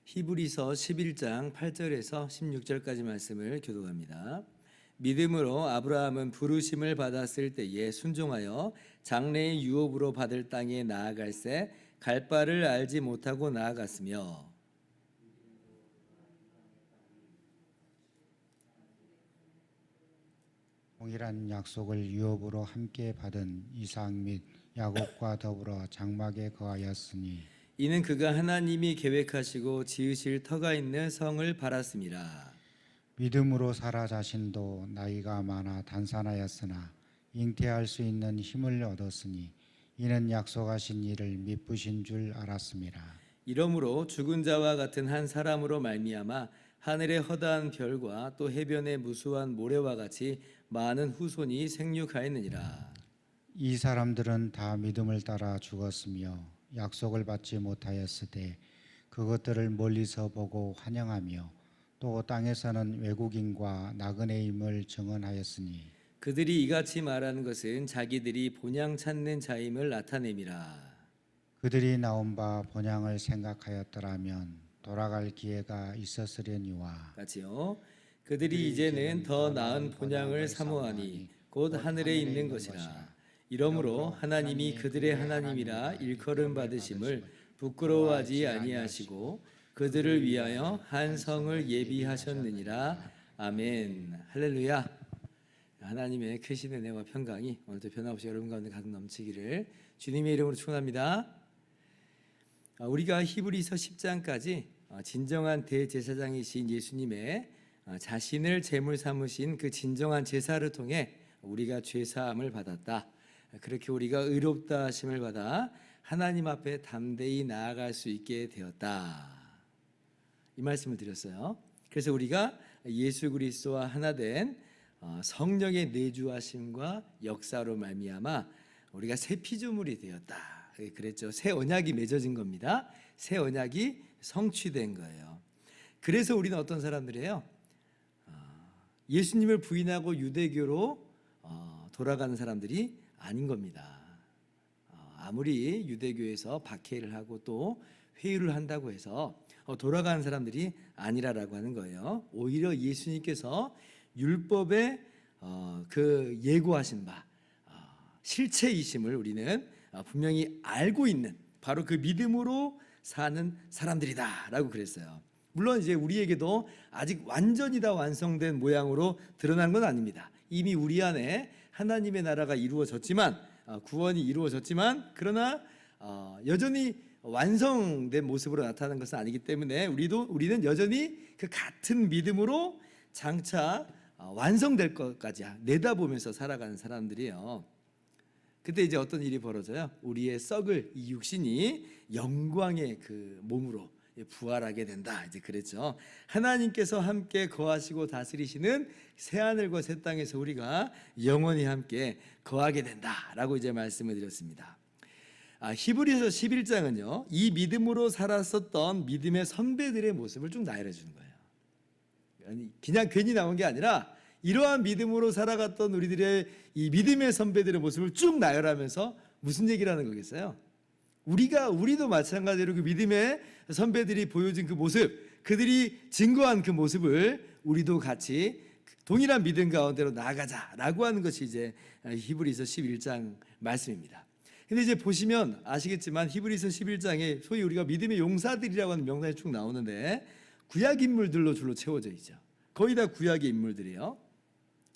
히브리서 11장 8절에서 16절까지 말씀을 교독합니다. 믿음으로 아브라함은 부르심을 받았을 때에 순종하여 장래의 유업으로 받을 땅에 나아갈새 갈 바를 알지 못하고 나아갔으며 동일한 약속을 유업으로 함께 받은 이삭 및 야곱과 더불어 장막에 거하였으니 이는 그가 하나님이 계획하시고 지으실 터가 있는 성을 바랐습니다. 믿음으로 사라 자신도 나이가 많아 단산하였으나 잉태할 수 있는 힘을 얻었으니 이는 약속하신 이를 미쁘신 줄 알았습니다. 이러므로 죽은 자와 같은 한 사람으로 말미암아 하늘의 허다한 별과 또 해변의 무수한 모래와 같이 많은 후손이 생육하였느니라. 이 사람들은 다 믿음을 따라 죽었으며 약속을 받지 못하였으되 그것들을 멀리서 보고 환영하며 또 땅에서는 외국인과 나그네임을 증언하였으니 그들이 이같이 말하는 것은 자기들이 본향 찾는 자임을 나타냄이라. 그들이 나온 바 본향을 생각하였더라면 돌아갈 기회가 있었으려니와 같이요. 그들이 이제는 더 나은 본향을 사모하니 곧 하늘에 있는 것이라. 이러므로 하나님이 그들의 하나님이라 일컬음 받으심을 부끄러워하지 아니하시고 그들을 위하여 한 성을 예비하셨느니라. 아멘. 할렐루야. 하나님의 크신 은혜와 평강이 오늘도 변함없이 여러분 가운데 가득 넘치기를 주님의 이름으로 축원합니다. 우리가 히브리서 10장까지 진정한 대제사장이신 예수님의 자신을 제물 삼으신 그 진정한 제사를 통해 우리가 죄사함을 받았다. 그렇게 우리가 의롭다 하심을 받아 하나님 앞에 담대히 나아갈 수 있게 되었다. 이 말씀을 드렸어요. 그래서 우리가 예수 그리스도와 하나 된 성령의 내주하심과 역사로 말미암아 우리가 새 피조물이 되었다. 그랬죠. 새 언약이 맺어진 겁니다. 새 언약이 성취된 거예요. 그래서 우리는 어떤 사람들이에요? 예수님을 부인하고 유대교로 돌아가는 사람들이 아닌 겁니다. 아무리 유대교에서 박해를 하고 또 회유를 한다고 해서 돌아가는 사람들이 아니라라고 하는 거예요. 오히려 예수님께서 율법에 그 예고하신 바 실체이심을 우리는 분명히 알고 있는 바로 그 믿음으로 사는 사람들이다라고 그랬어요. 물론 이제 우리에게도 아직 완전히 다 완성된 모양으로 드러난 건 아닙니다. 이미 우리 안에 하나님의 나라가 이루어졌지만 구원이 이루어졌지만 그러나 여전히 완성된 모습으로 나타나는 것은 아니기 때문에 우리는 여전히 그 같은 믿음으로 장차 완성될 것까지 내다보면서 살아가는 사람들이에요. 그때 이제 어떤 일이 벌어져요? 우리의 썩을 이 육신이 영광의 그 몸으로 부활하게 된다. 이제 그랬죠. 하나님께서 함께 거하시고 다스리시는 새 하늘과 새 땅에서 우리가 영원히 함께 거하게 된다라고 이제 말씀을 드렸습니다. 히브리서 11장은요. 이 믿음으로 살았었던 믿음의 선배들의 모습을 쭉 나열해 주는 거예요. 그냥 괜히 나온 게 아니라 이러한 믿음으로 살아갔던 우리들의 이 믿음의 선배들의 모습을 쭉 나열하면서 무슨 얘기를 하는 거겠어요? 우리도 마찬가지로 그 믿음의 선배들이 보여준 그 모습, 그들이 증거한 그 모습을 우리도 같이 동일한 믿음 가운데로 나아가자라고 하는 것이 이제 히브리서 11장 말씀입니다. 근데 이제 보시면 아시겠지만 히브리서 11장에 소위 우리가 믿음의 용사들이라고 하는 명단이 쭉 나오는데 구약 인물들로 주로 채워져 있죠. 거의 다 구약의 인물들이에요.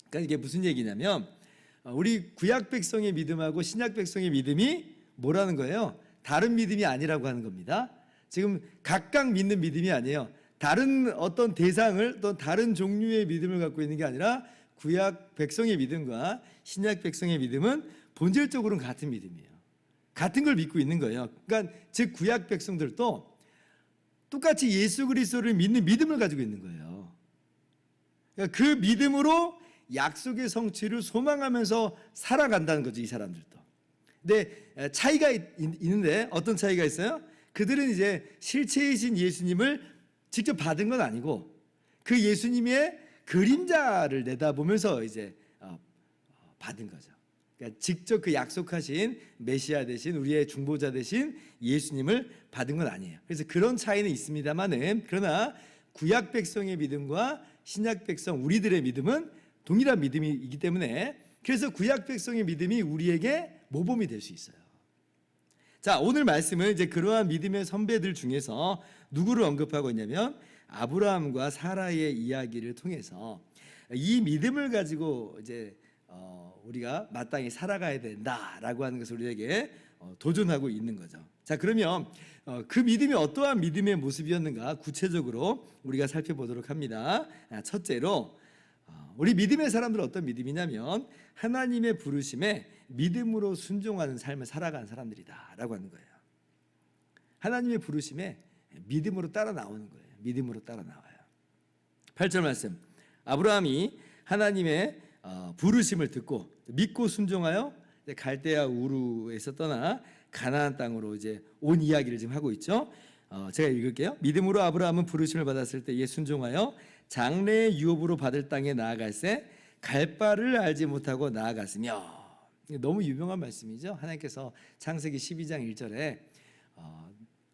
그러니까 이게 무슨 얘기냐면 우리 구약 백성의 믿음하고 신약 백성의 믿음이 뭐라는 거예요? 다른 믿음이 아니라고 하는 겁니다. 지금 각각 믿는 믿음이 아니에요. 다른 어떤 대상을 또 다른 종류의 믿음을 갖고 있는 게 아니라 구약 백성의 믿음과 신약 백성의 믿음은 본질적으로는 같은 믿음이에요. 같은 걸 믿고 있는 거예요. 그러니까 즉 구약 백성들도 똑같이 예수 그리스도를 믿는 믿음을 가지고 있는 거예요. 그러니까 그 믿음으로 약속의 성취를 소망하면서 살아간다는 거죠. 이 사람들도. 근데 차이가 있는데 어떤 차이가 있어요? 그들은 이제 실체이신 예수님을 직접 받은 건 아니고 그 예수님의 그림자를 내다보면서 이제 받은 거죠. 그러니까 직접 그 약속하신 메시아 되신 우리의 중보자 되신 예수님을 받은 건 아니에요. 그래서 그런 차이는 있습니다만은 그러나 구약 백성의 믿음과 신약 백성 우리들의 믿음은 동일한 믿음이기 때문에 그래서 구약 백성의 믿음이 우리에게 모범이 될 수 있어요. 자, 오늘 말씀은 이제 그러한 믿음의 선배들 중에서 누구를 언급하고 있냐면 아브라함과 사라의 이야기를 통해서 이 믿음을 가지고 이제 우리가 마땅히 살아가야 된다라고 하는 것을 우리에게 도전하고 있는 거죠. 자, 그러면 그 믿음이 어떠한 믿음의 모습이었는가 구체적으로 우리가 살펴보도록 합니다. 첫째로 우리 믿음의 사람들은 어떤 믿음이냐면 하나님의 부르심에 믿음으로 순종하는 삶을 살아가는 사람들이다라고 하는 거예요. 하나님의 부르심에 믿음으로 따라 나오는 거예요. 믿음으로 따라 나와요. 8절 말씀. 아브라함이 하나님의 부르심을 듣고 믿고 순종하여 갈대아 우르에서 떠나 가나안 땅으로 이제 온 이야기를 지금 하고 있죠. 제가 읽을게요. 믿음으로 아브라함은 부르심을 받았을 때에 순종하여 장래의 유업으로 받을 땅에 나아갈새 갈 바를 알지 못하고 나아갔으며. 너무 유명한 말씀이죠. 하나님께서 창세기 12장 1절에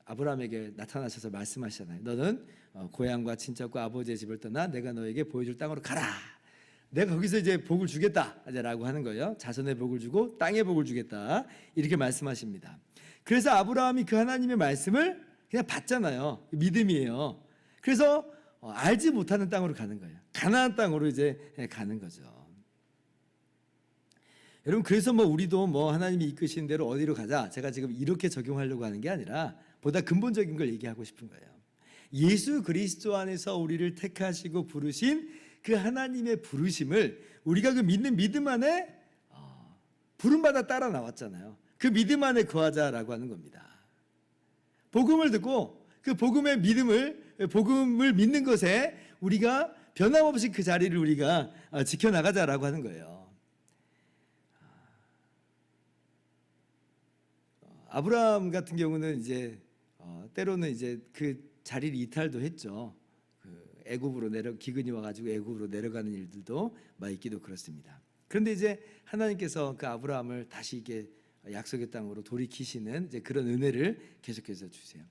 아브라함에게 나타나셔서 말씀하시잖아요. 너는 고향과 친척과 아버지의 집을 떠나 내가 너에게 보여줄 땅으로 가라. 내가 거기서 이제 복을 주겠다라고 하는 거예요. 자손의 복을 주고 땅의 복을 주겠다 이렇게 말씀하십니다. 그래서 아브라함이 그 하나님의 말씀을 그냥 받잖아요. 믿음이에요. 그래서 알지 못하는 땅으로 가는 거예요. 가나안 땅으로 이제 가는 거죠. 여러분 그래서 우리도 하나님이 이끄시는 대로 어디로 가자. 제가 지금 이렇게 적용하려고 하는 게 아니라 보다 근본적인 걸 얘기하고 싶은 거예요. 예수 그리스도 안에서 우리를 택하시고 부르신 그 하나님의 부르심을 우리가 그 믿는 믿음 안에 부름받아 따라 나왔잖아요. 그 믿음 안에 거하자라고 하는 겁니다. 복음을 듣고 그 복음의 복음을 믿는 것에 우리가 변함없이 그 자리를 우리가 지켜나가자라고 하는 거예요. 아브라함 같은 경우는 이제 때로는 이제 그 자리를 이탈도 했죠. 애굽으로 기근이 와가지고 애굽으로 내려가는 일들도 있기도 그렇습니다. 그런데 이제 하나님께서 그 아브라함을 다시 이게 약속의 땅으로 돌이키시는 이제 그런 은혜를 계속해서 주세요.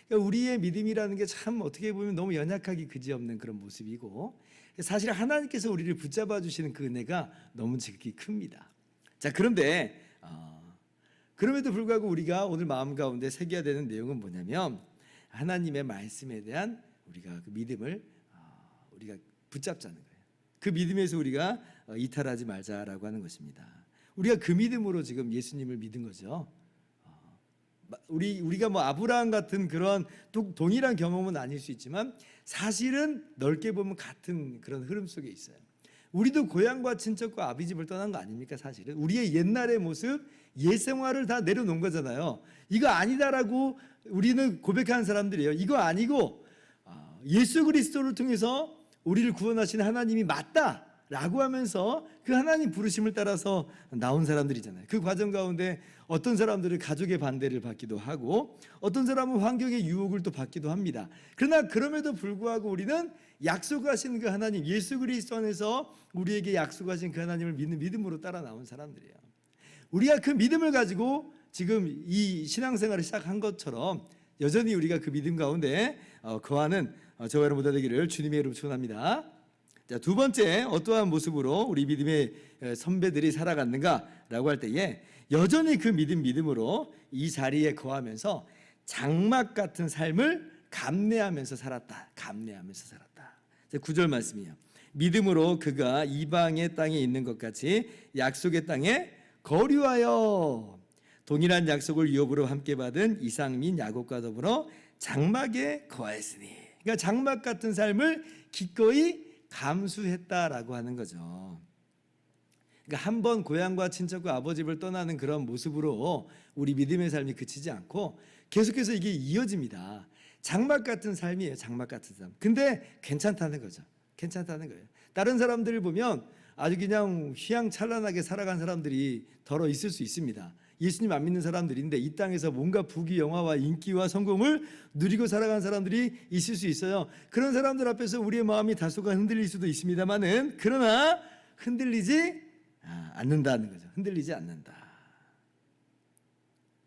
그러니까 우리의 믿음이라는 게 참 어떻게 보면 너무 연약하기 그지없는 그런 모습이고 사실 하나님께서 우리를 붙잡아 주시는 그 은혜가 너무 지극히 큽니다. 자, 그런데 그럼에도 불구하고 우리가 오늘 마음 가운데 새겨야 되는 내용은 뭐냐면 하나님의 말씀에 대한 우리가 그 믿음을 우리가 붙잡자는 거예요. 그 믿음에서 우리가 이탈하지 말자라고 하는 것입니다. 우리가 그 믿음으로 지금 예수님을 믿은 거죠. 우리가 아브라함 같은 그런 동일한 경험은 아닐 수 있지만 사실은 넓게 보면 같은 그런 흐름 속에 있어요. 우리도 고향과 친척과 아비 집을 떠난 거 아닙니까? 사실은 우리의 옛날의 모습, 옛 생활을 다 내려놓은 거잖아요. 이거 아니다라고 우리는 고백하는 사람들이에요. 이거 아니고 예수 그리스도를 통해서 우리를 구원하신 하나님이 맞다라고 하면서 그 하나님 부르심을 따라서 나온 사람들이잖아요. 그 과정 가운데 어떤 사람들은 가족의 반대를 받기도 하고 어떤 사람은 환경의 유혹을 또 받기도 합니다. 그러나 그럼에도 불구하고 우리는 약속하신 그 하나님 예수 그리스도 안에서 우리에게 약속하신 그 하나님을 믿는 믿음으로 따라 나온 사람들이에요. 우리가 그 믿음을 가지고 지금 이 신앙생활을 시작한 것처럼 여전히 우리가 그 믿음 가운데 거하는 저와 여러분 모두 되기를 주님의 이름으로 축원합니다. 자, 두 번째 어떠한 모습으로 우리 믿음의 선배들이 살아갔는가라고 할 때에 여전히 그 믿음으로 이 자리에 거하면서 장막 같은 삶을 감내하면서 살았다. 감내하면서 살았다. 9절 말씀이에요. 믿음으로 그가 이방의 땅에 있는 것 같이 약속의 땅에 거류하여 동일한 약속을 유업으로 함께 받은 이삭 및 야곱과 더불어 장막에 거하였으니. 그러니까 장막 같은 삶을 기꺼이 감수했다라고 하는 거죠. 그러니까 한 번 고향과 친척과 아버지 집을 떠나는 그런 모습으로 우리 믿음의 삶이 그치지 않고 계속해서 이게 이어집니다. 장막 같은 삶이에요. 장막 같은 삶. 근데 괜찮다는 거죠. 괜찮다는 거예요. 다른 사람들을 보면 아주 그냥 휘황찬란하게 살아간 사람들이 더러 있을 수 있습니다. 예수님 안 믿는 사람들인데 이 땅에서 뭔가 부귀 영화와 인기와 성공을 누리고 살아가는 사람들이 있을 수 있어요. 그런 사람들 앞에서 우리의 마음이 다소간 흔들릴 수도 있습니다만은 그러나 흔들리지 않는다는 거죠. 흔들리지 않는다.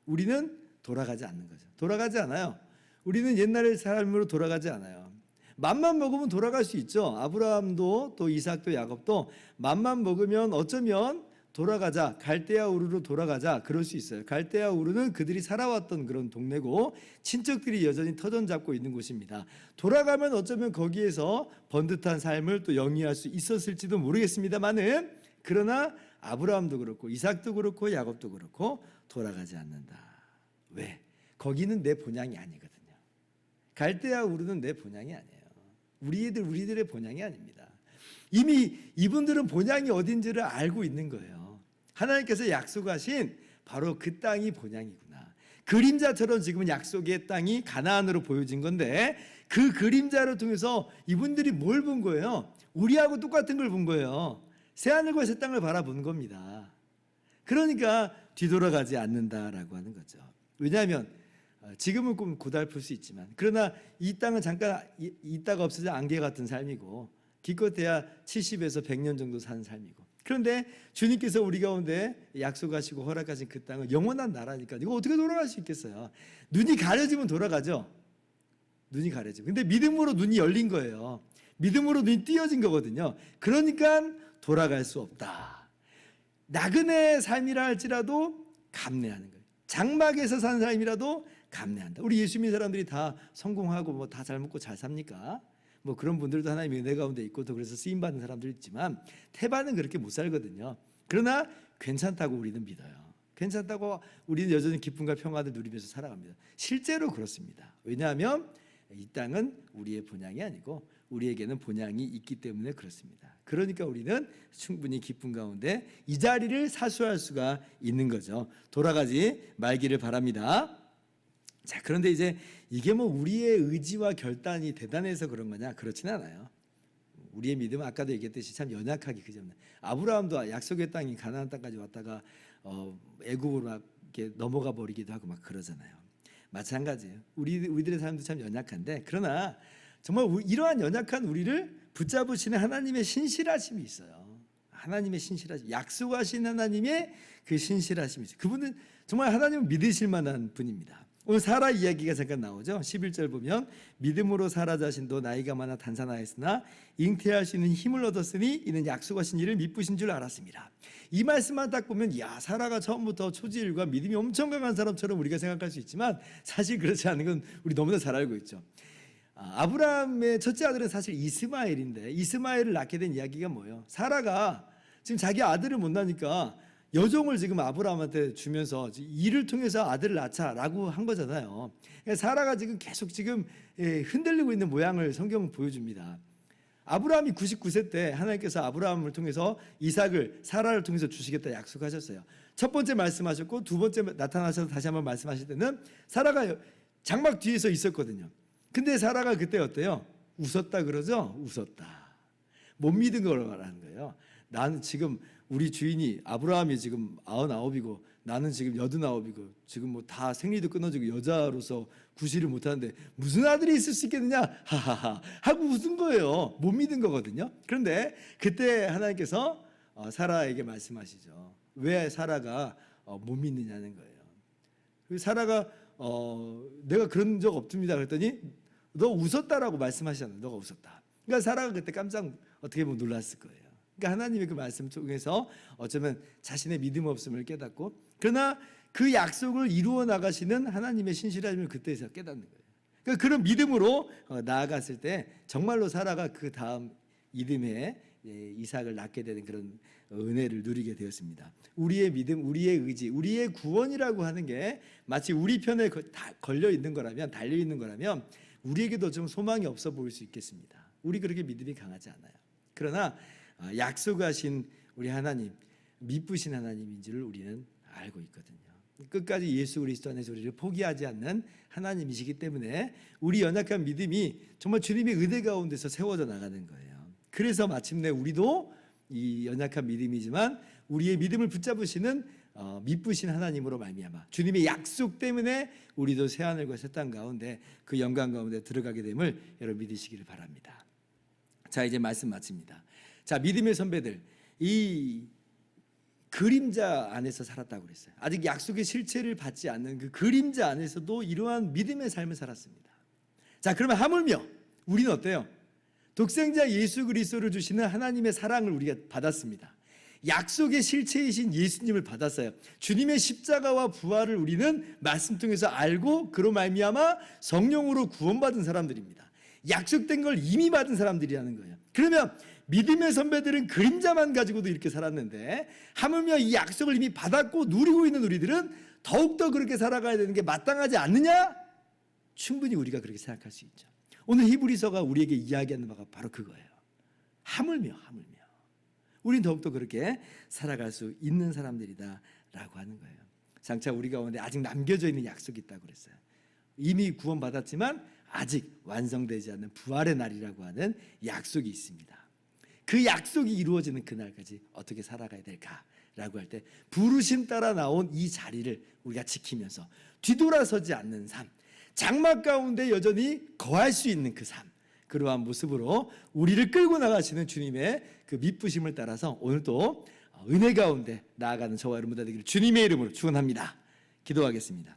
우리는 돌아가지 않는 거죠. 돌아가지 않아요. 우리는 옛날의 삶으로 돌아가지 않아요. 맘만 먹으면 돌아갈 수 있죠. 아브라함도 또 이삭도 야곱도 맘만 먹으면 어쩌면 돌아가자, 갈대아 우르로 돌아가자 그럴 수 있어요. 갈대아 우르는 그들이 살아왔던 그런 동네고 친척들이 여전히 터전 잡고 있는 곳입니다. 돌아가면 어쩌면 거기에서 번듯한 삶을 또 영위할 수 있었을지도 모르겠습니다만은 그러나 아브라함도 그렇고 이삭도 그렇고 야곱도 그렇고 돌아가지 않는다. 왜? 거기는 내 본향이 아니거든요. 갈대아 우르는 내 본향이 아니에요. 우리들의 본향이 아닙니다. 이미 이분들은 본향이 어딘지를 알고 있는 거예요. 하나님께서 약속하신 바로 그 땅이 본향이구나. 그림자처럼 지금은 약속의 땅이 가나안으로 보여진 건데 그 그림자를 통해서 이분들이 뭘 본 거예요? 우리하고 똑같은 걸 본 거예요. 새하늘과 새 땅을 바라본 겁니다. 그러니까 뒤돌아가지 않는다라고 하는 거죠. 왜냐하면 지금은 좀 고달플 수 있지만 그러나 이 땅은 잠깐 있다가 없어져 안개 같은 삶이고 기껏해야 70에서 100년 정도 사는 삶이고 그런데 주님께서 우리 가운데 약속하시고 허락하신 그 땅은 영원한 나라니까 이거 어떻게 돌아갈 수 있겠어요? 눈이 가려지면 돌아가죠. 눈이 가려지고 근데 믿음으로 눈이 열린 거예요. 믿음으로 눈이 띄어진 거거든요. 그러니까 돌아갈 수 없다. 나그네 삶이라 할지라도 감내하는 거예요. 장막에서 사는 삶이라도 감내한다. 우리 예수 믿는 사람들이 다 성공하고 뭐 다 잘 먹고 잘 삽니까? 뭐 그런 분들도 하나님의 은혜 가운데 있고 또 그래서 쓰임 받는 사람들 있지만 태반은 그렇게 못 살거든요. 그러나 괜찮다고 우리는 믿어요. 괜찮다고 우리는 여전히 기쁨과 평안을 누리면서 살아갑니다. 실제로 그렇습니다. 왜냐하면 이 땅은 우리의 본향이 아니고 우리에게는 본향이 있기 때문에 그렇습니다. 그러니까 우리는 충분히 기쁨 가운데 이 자리를 사수할 수가 있는 거죠. 돌아가지 말기를 바랍니다. 자, 그런데 이제 이게 뭐 우리의 의지와 결단이 대단해서 그런 거냐? 그렇지는 않아요. 우리의 믿음은 아까도 얘기했듯이 참 연약하기 그점나. 아브라함도 약속의 땅인 가나안 땅까지 왔다가 애굽으로 막 이렇게 넘어가 버리기도 하고 막 그러잖아요. 마찬가지예요. 우리들의 삶도 참 연약한데 그러나 정말 이러한 연약한 우리를 붙잡으시는 하나님의 신실하심이 있어요. 하나님의 신실하심, 약속하신 하나님의 그 신실하심이 있어요. 그분은 정말 하나님을 믿으실 만한 분입니다. 오늘 사라 이야기가 잠깐 나오죠. 11절 보면 믿음으로 사라 자신도 나이가 많아 단산하였으나 잉태할 수 있는 힘을 얻었으니 이는 약속하신 일을 미쁘신 줄 알았습니다. 이 말씀만 딱 보면 야 사라가 처음부터 초지일과 믿음이 엄청 강한 사람처럼 우리가 생각할 수 있지만 사실 그렇지 않은 건 우리 너무나 잘 알고 있죠. 아브라함의 첫째 아들은 사실 이스마엘인데 이스마엘을 낳게 된 이야기가 뭐예요? 사라가 지금 자기 아들을 못 낳으니까 여종을 지금 아브라함한테 주면서 이를 통해서 아들을 낳자라고 한 거잖아요. 그러니까 사라가 지금 계속 지금 흔들리고 있는 모양을 성경은 보여줍니다. 아브라함이 99세 때 하나님께서 아브라함을 통해서 이삭을 사라를 통해서 주시겠다 약속하셨어요. 첫 번째 말씀하셨고 두 번째 나타나셔서 다시 한번 말씀하실 때는 사라가 장막 뒤에서 있었거든요. 근데 사라가 그때 어때요? 웃었다 그러죠? 웃었다. 못 믿은 걸 말하는 거예요. 나는 지금 우리 주인이 아브라함이 지금 99이고 나는 지금 89이고 지금 뭐 다 생리도 끊어지고 여자로서 구실을 못하는데 무슨 아들이 있을 수 있겠느냐 하하하 하고 웃은 거예요. 못 믿은 거거든요. 그런데 그때 하나님께서 사라에게 말씀하시죠. 왜 사라가 못 믿느냐는 거예요. 사라가 내가 그런 적 없습니다 그랬더니 너 웃었다라고 말씀하시잖아요. 너가 웃었다. 그러니까 사라가 그때 깜짝 어떻게 보면 놀랐을 거예요. 그러니까 하나님의 그 말씀 통해서 어쩌면 자신의 믿음 없음을 깨닫고 그러나 그 약속을 이루어 나가시는 하나님의 신실함을 그때서 깨닫는 거예요. 그러니까 그런 믿음으로 나아갔을 때 정말로 사라가 그 다음 이듬해 이삭을 낳게 되는 그런 은혜를 누리게 되었습니다. 우리의 믿음, 우리의 의지, 우리의 구원이라고 하는 게 마치 우리 편에 걸려 있는 거라면 달려 있는 거라면 우리에게도 좀 소망이 없어 보일 수 있겠습니다. 우리 그렇게 믿음이 강하지 않아요. 그러나 약속하신 우리 하나님, 미쁘신 하나님인 줄 우리는 알고 있거든요. 끝까지 예수 그리스도 안에서 우리를 포기하지 않는 하나님이시기 때문에 우리 연약한 믿음이 정말 주님의 은혜 가운데서 세워져 나가는 거예요. 그래서 마침내 우리도 이 연약한 믿음이지만 우리의 믿음을 붙잡으시는 미쁘신 하나님으로 말미암아 주님의 약속 때문에 우리도 새 하늘과 새 땅 가운데 그 영광 가운데 들어가게 됨을 여러분 믿으시기를 바랍니다. 자, 이제 말씀 마칩니다. 자, 믿음의 선배들, 이 그림자 안에서 살았다고 그랬어요. 아직 약속의 실체를 받지 않는 그 그림자 안에서도 이러한 믿음의 삶을 살았습니다. 자, 그러면 하물며 우리는 어때요? 독생자 예수 그리스도를 주시는 하나님의 사랑을 우리가 받았습니다. 약속의 실체이신 예수님을 받았어요. 주님의 십자가와 부활을 우리는 말씀 통해서 알고 그로 말미암아 성령으로 구원받은 사람들입니다. 약속된 걸 이미 받은 사람들이라는 거예요. 그러면 믿음의 선배들은 그림자만 가지고도 이렇게 살았는데 하물며 이 약속을 이미 받았고 누리고 있는 우리들은 더욱더 그렇게 살아가야 되는 게 마땅하지 않느냐? 충분히 우리가 그렇게 생각할 수 있죠. 오늘 히브리서가 우리에게 이야기하는 바가 바로 그거예요. 하물며 우리는 더욱더 그렇게 살아갈 수 있는 사람들이다라고 하는 거예요. 장차 우리 가운데 아직 남겨져 있는 약속이 있다고 그랬어요. 이미 구원받았지만 아직 완성되지 않는 부활의 날이라고 하는 약속이 있습니다. 그 약속이 이루어지는 그날까지 어떻게 살아가야 될까라고 할 때 부르심 따라 나온 이 자리를 우리가 지키면서 뒤돌아서지 않는 삶, 장막 가운데 여전히 거할 수 있는 그 삶, 그러한 모습으로 우리를 끌고 나가시는 주님의 그 미쁘심을 따라서 오늘도 은혜 가운데 나아가는 저와 여러분 다 되기를 주님의 이름으로 축원합니다. 기도하겠습니다.